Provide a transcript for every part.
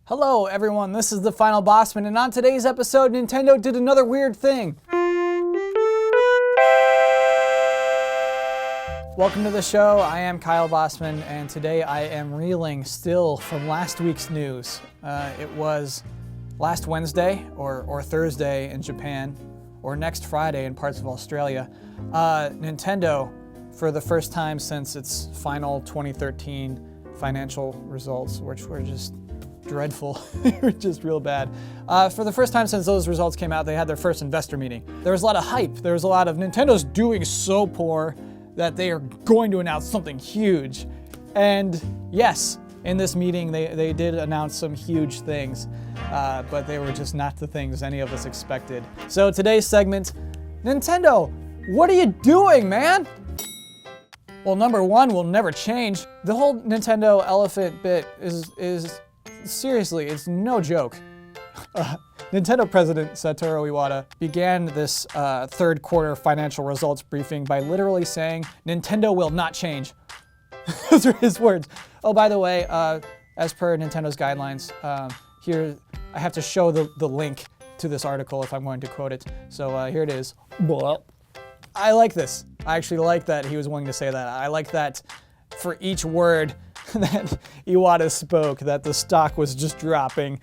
Hello everyone, this is the Final Bosman, and on today's episode, Nintendo did another weird thing. Welcome to the show, I am Kyle Bosman, and today I am reeling still from last week's news. It was last Wednesday, or Thursday in Japan, or next Friday in parts of Australia. Nintendo, for the first time since its final 2013 financial results, which were just dreadful, they were just real bad. For the first time since those results came out, they had their first investor meeting. There was a lot of hype. There was a lot of Nintendo's doing so poor that they are going to announce something huge. And yes, in this meeting, they did announce some huge things, but they were just not the things any of us expected. So today's segment, Nintendo, what are you doing, man? Well, number one will never change. The whole Nintendo elephant bit is seriously, it's no joke. Nintendo president Satoru Iwata began this third quarter financial results briefing by literally saying, Nintendo will not change. Those are his words. Oh, by the way, as per Nintendo's guidelines, here I have to show the link to this article if I'm going to quote it. So here it is. I like this. I actually like that he was willing to say that. I like that for each word that Iwata spoke, that the stock was just dropping.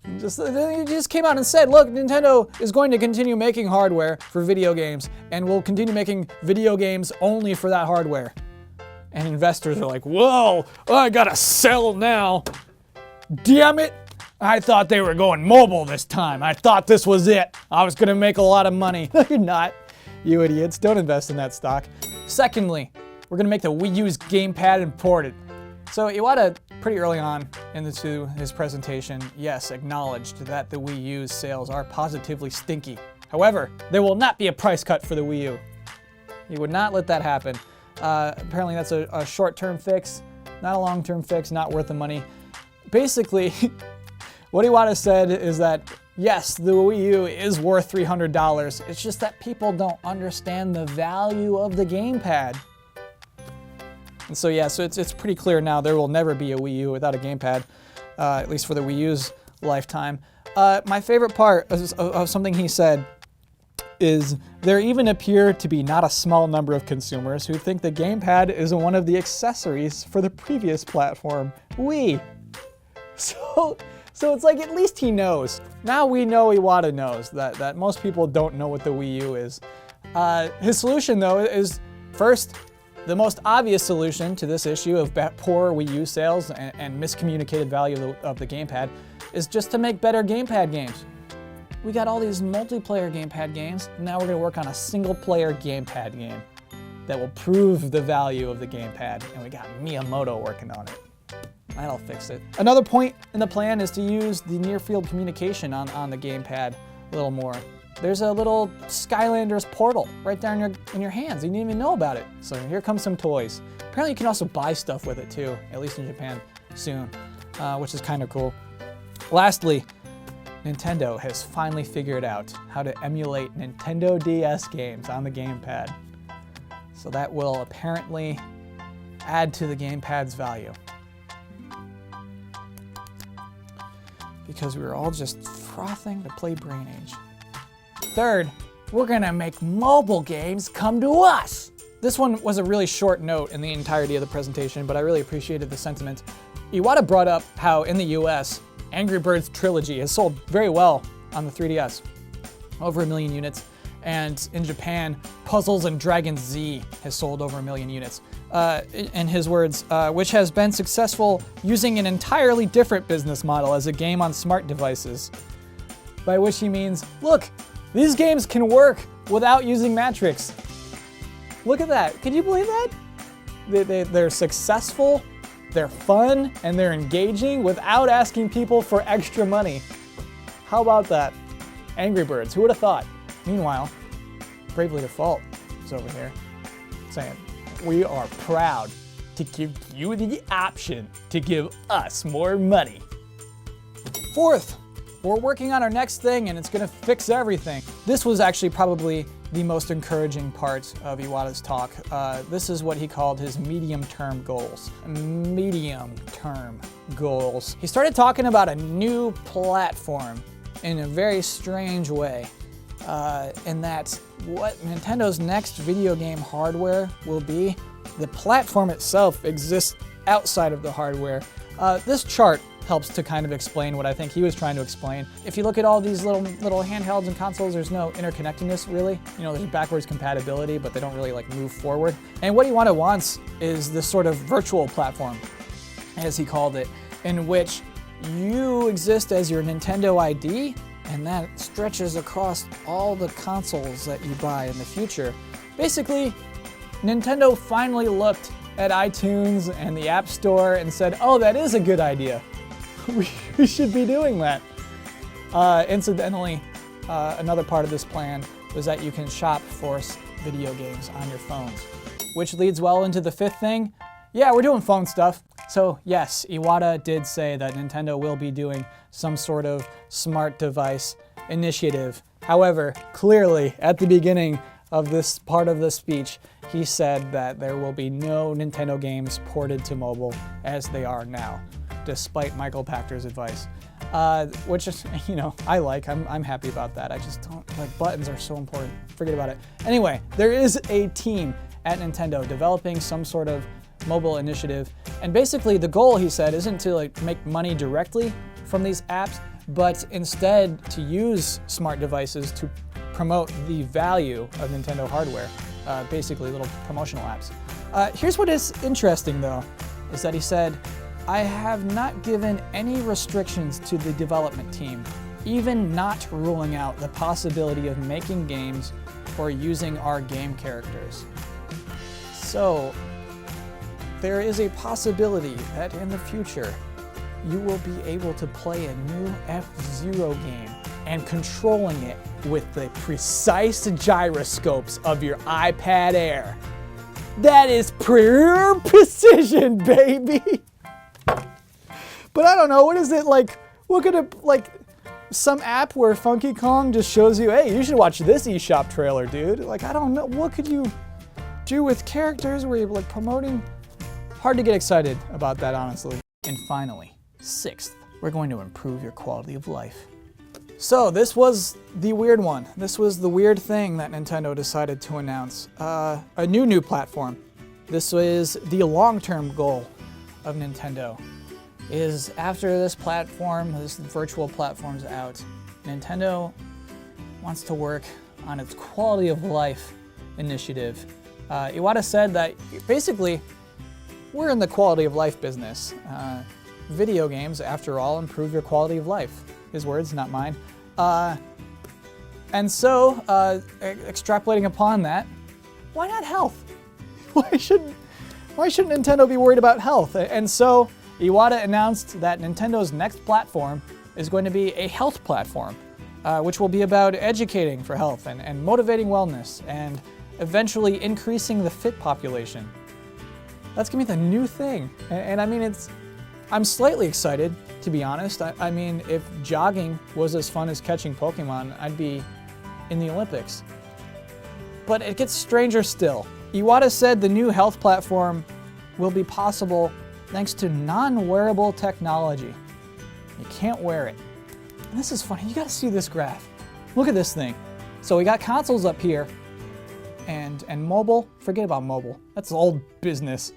He just came out and said, look, Nintendo is going to continue making hardware for video games and will continue making video games only for that hardware. And investors are like, whoa, I gotta sell now. Damn it. I thought they were going mobile this time. I thought this was it. I was gonna make a lot of money. No, you're not, you idiots. Don't invest in that stock. Secondly, we're gonna make the Wii U's Gamepad and port it. So Iwata, pretty early on into his presentation, yes, acknowledged that the Wii U's sales are positively stinky. However, there will not be a price cut for the Wii U. He would not let that happen. Apparently that's a short-term fix, not a long-term fix, not worth the money. Basically, what Iwata said is that, yes, the Wii U is worth $300. It's just that people don't understand the value of the gamepad. And so yeah, so it's pretty clear now there will never be a Wii U without a gamepad, at least for the Wii U's lifetime. My favorite part of something he said is there even appear to be not a small number of consumers who think the gamepad is one of the accessories for the previous platform, Wii. So it's like at least he knows. Now we know Iwata knows that most people don't know what the Wii U is. His solution though is first, the most obvious solution to this issue of poor Wii U sales and miscommunicated value of the gamepad is just to make better gamepad games. We got all these multiplayer gamepad games, now we're gonna work on a single player gamepad game that will prove the value of the gamepad, and we got Miyamoto working on it. That'll fix it. Another point in the plan is to use the near field communication on the gamepad a little more. There's a little Skylanders portal right there in your hands. You didn't even know about it. So here comes some toys. Apparently you can also buy stuff with it too, at least in Japan soon, which is kind of cool. Lastly, Nintendo has finally figured out how to emulate Nintendo DS games on the gamepad. So that will apparently add to the gamepad's value. Because we were all just frothing to play Brain Age. Third, we're gonna make mobile games come to us. This one was a really short note in the entirety of the presentation, but I really appreciated the sentiment. Iwata brought up how in the US, Angry Birds Trilogy has sold very well on the 3DS, over 1 million units. And in Japan, Puzzles and Dragons Z has sold over 1 million units. In his words, which has been successful using an entirely different business model as a game on smart devices. By which he means, look, these games can work without using Matrix. Look at that. Can you believe that? They're successful, they're fun, and they're engaging without asking people for extra money. How about that? Angry Birds, who would have thought? Meanwhile, Bravely Default is over here saying, we are proud to give you the option to give us more money. Fourth, we're working on our next thing and it's gonna fix everything. This was actually probably the most encouraging part of Iwata's talk. This is what he called his medium-term goals. Medium-term goals. He started talking about a new platform in a very strange way, in that what Nintendo's next video game hardware will be, the platform itself exists outside of the hardware. This chart helps to kind of explain what I think he was trying to explain. If you look at all these little handhelds and consoles, there's no interconnectedness really. You know, there's backwards compatibility, but they don't really like move forward. And what Iwata wants is this sort of virtual platform, as he called it, in which you exist as your Nintendo ID, and that stretches across all the consoles that you buy in the future. Basically, Nintendo finally looked at iTunes and the App Store and said, oh, that is a good idea. We should be doing that. Incidentally, another part of this plan was that you can shop for video games on your phones, which leads well into the fifth thing. Yeah, we're doing phone stuff. So yes, Iwata did say that Nintendo will be doing some sort of smart device initiative. However, clearly at the beginning of this part of the speech, he said that there will be no Nintendo games ported to mobile as they are now, despite Michael Pachter's advice, which is, you know, I'm happy about that. I just don't, like, buttons are so important. Forget about it. Anyway, there is a team at Nintendo developing some sort of mobile initiative, and basically the goal, he said, isn't to like make money directly from these apps, but instead to use smart devices to promote the value of Nintendo hardware, basically little promotional apps. Here's what is interesting though, is that he said, I have not given any restrictions to the development team, even not ruling out the possibility of making games or using our game characters. So, there is a possibility that in the future, you will be able to play a new F-Zero game and controlling it with the precise gyroscopes of your iPad Air. That is pure precision, baby! But I don't know, what is it like? What could it, like, some app where Funky Kong just shows you, hey, you should watch this eShop trailer, dude. Like, I don't know, what could you do with characters where you're like promoting? Hard to get excited about that, honestly. And finally, sixth, we're going to improve your quality of life. So this was the weird one. This was the weird thing that Nintendo decided to announce. A new platform. This is the long-term goal of Nintendo. Is after this platform, this virtual platform's out, Nintendo wants to work on its quality of life initiative. Iwata said that basically, we're in the quality of life business. Video games, after all, improve your quality of life. His words, not mine. And so, extrapolating upon that, why not health? Why shouldn't Nintendo be worried about health? And so, Iwata announced that Nintendo's next platform is going to be a health platform, which will be about educating for health and motivating wellness and eventually increasing the fit population. That's gonna be the new thing. And I mean, I'm slightly excited, to be honest. I mean, if jogging was as fun as catching Pokemon, I'd be in the Olympics. But it gets stranger still. Iwata said the new health platform will be possible thanks to non-wearable technology. You can't wear it. And this is funny, you gotta see this graph. Look at this thing. So we got consoles up here, and mobile, forget about mobile. That's old business.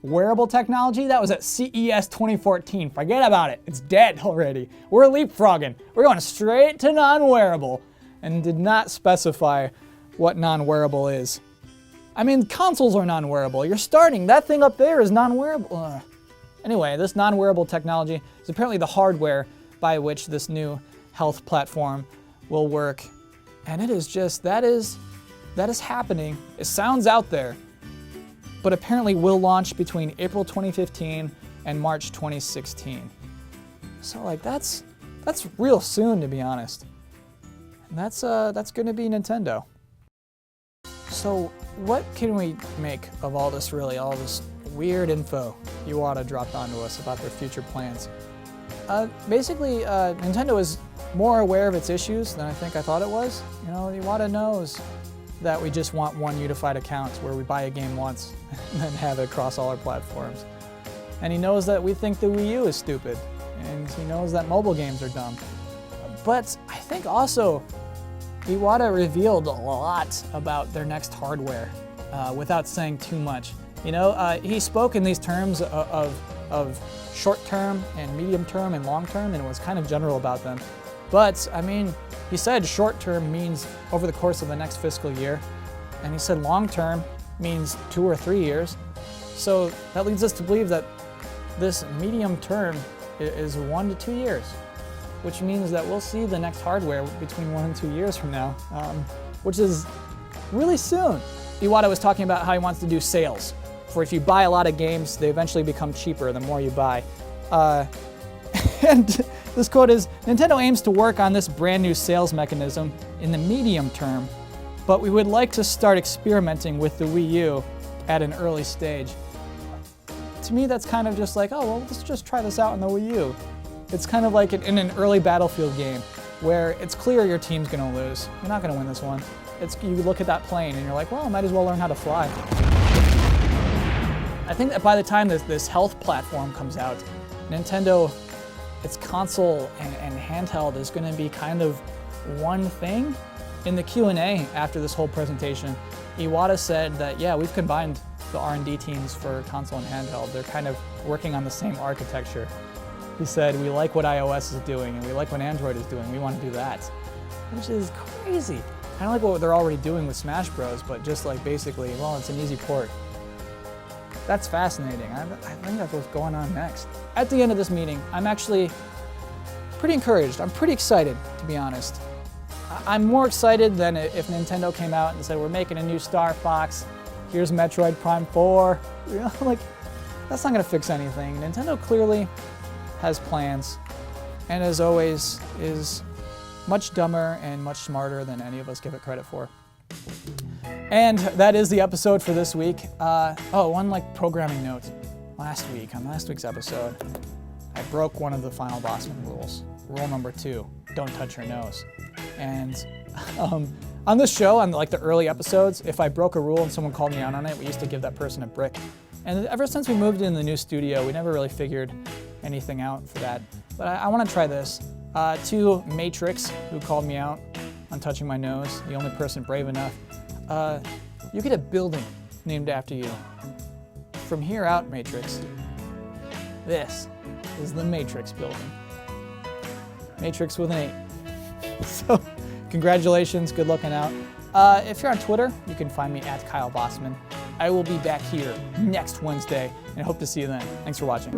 Wearable technology, that was at CES 2014. Forget about it, it's dead already. We're leapfrogging. We're going straight to non-wearable, and did not specify what non-wearable is. I mean, consoles are non-wearable. You're starting, that thing up there is non-wearable. Anyway, this non-wearable technology is apparently the hardware by which this new health platform will work. And it is just, that is happening. It sounds out there, but apparently will launch between April 2015 and March 2016. So like that's real soon, to be honest. And that's gonna be Nintendo. So what can we make of all this, really, all this weird info Iwata dropped onto us about their future plans? Basically, Nintendo is more aware of its issues than I think I thought it was. You know, Iwata knows that we just want one unified account where we buy a game once and then have it across all our platforms. And he knows that we think the Wii U is stupid, and he knows that mobile games are dumb. But I think also Iwata revealed a lot about their next hardware without saying too much. You know, he spoke in these terms of short term and medium term and long term, and it was kind of general about them. But I mean, he said short term means over the course of the next fiscal year, and he said long term means 2 or 3 years. So that leads us to believe that this medium term is 1 to 2 years, which means that we'll see the next hardware between 1 and 2 years from now, which is really soon. Iwata was talking about how he wants to do sales. For if you buy a lot of games, they eventually become cheaper the more you buy. And this quote is, Nintendo aims to work on this brand new sales mechanism in the medium term, but we would like to start experimenting with the Wii U at an early stage. To me, that's kind of just like, oh, well, let's just try this out on the Wii U. It's kind of like in an early Battlefield game where it's clear your team's gonna lose. You're not gonna win this one. You look at that plane and you're like, well, I might as well learn how to fly. I think that by the time this health platform comes out, Nintendo, its console and handheld is going to be kind of one thing. In the Q&A after this whole presentation, Iwata said that, yeah, we've combined the R&D teams for console and handheld. They're kind of working on the same architecture. He said, we like what iOS is doing and we like what Android is doing. We want to do that, which is crazy. Kind of like what they're already doing with Smash Bros, but just like basically, well, it's an easy port. That's fascinating. I think that's what's going on next. At the end of this meeting, I'm actually pretty encouraged. I'm pretty excited, to be honest. I'm more excited than if Nintendo came out and said, we're making a new Star Fox, here's Metroid Prime 4. You know, like, that's not gonna fix anything. Nintendo clearly has plans, and as always, is much dumber and much smarter than any of us give it credit for. And that is the episode for this week. One programming note. On last week's episode, I broke one of the final Bosman rules. Rule number 2, don't touch your nose. And on this show, on the early episodes, if I broke a rule and someone called me out on it, we used to give that person a brick. And ever since we moved in the new studio, we never really figured anything out for that. But I want to try this. To Matrix, who called me out on touching my nose, the only person brave enough. You get a building named after you. From here out, Matrix, this is the Matrix building. Matrix with an 8. So, congratulations, good looking out. If you're on Twitter, you can find me at Kyle Bosman. I will be back here next Wednesday, and I hope to see you then. Thanks for watching.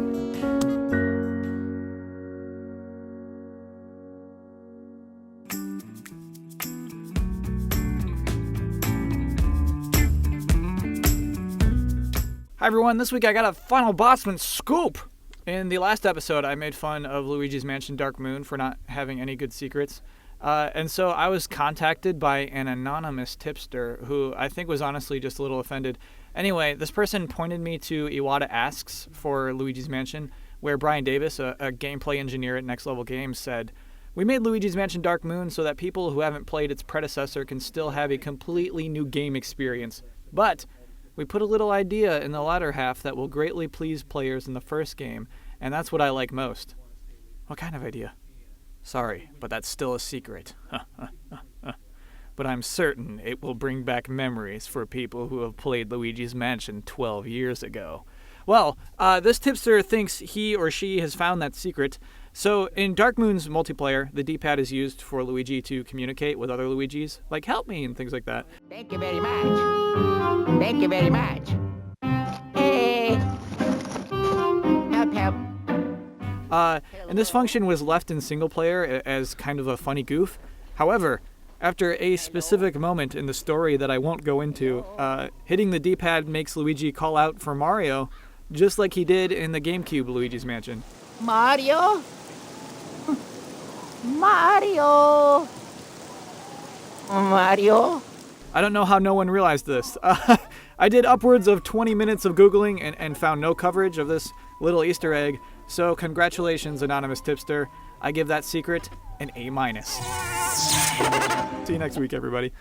Hi everyone, this week I got a final Bosman scoop! In the last episode, I made fun of Luigi's Mansion Dark Moon for not having any good secrets. And so I was contacted by an anonymous tipster who I think was honestly just a little offended. Anyway, this person pointed me to Iwata Asks for Luigi's Mansion, where Brian Davis, a gameplay engineer at Next Level Games, said, "We made Luigi's Mansion Dark Moon so that people who haven't played its predecessor can still have a completely new game experience. But we put a little idea in the latter half that will greatly please players in the first game, and that's what I like most." What kind of idea? Sorry, but that's still a secret. But I'm certain it will bring back memories for people who have played Luigi's Mansion 12 years ago. Well, this tipster thinks he or she has found that secret. So in Dark Moon's multiplayer, the D-pad is used for Luigi to communicate with other Luigis, like help me and things like that. Thank you very much. Thank you very much. Hey. Help. And this function was left in single player as kind of a funny goof. However, after a specific moment in the story that I won't go into, hitting the D-pad makes Luigi call out for Mario, just like he did in the GameCube Luigi's Mansion. Mario? Mario? Mario? I don't know how no one realized this. I did upwards of 20 minutes of Googling and found no coverage of this little Easter egg. So congratulations, anonymous tipster. I give that secret an A-. See you next week, everybody.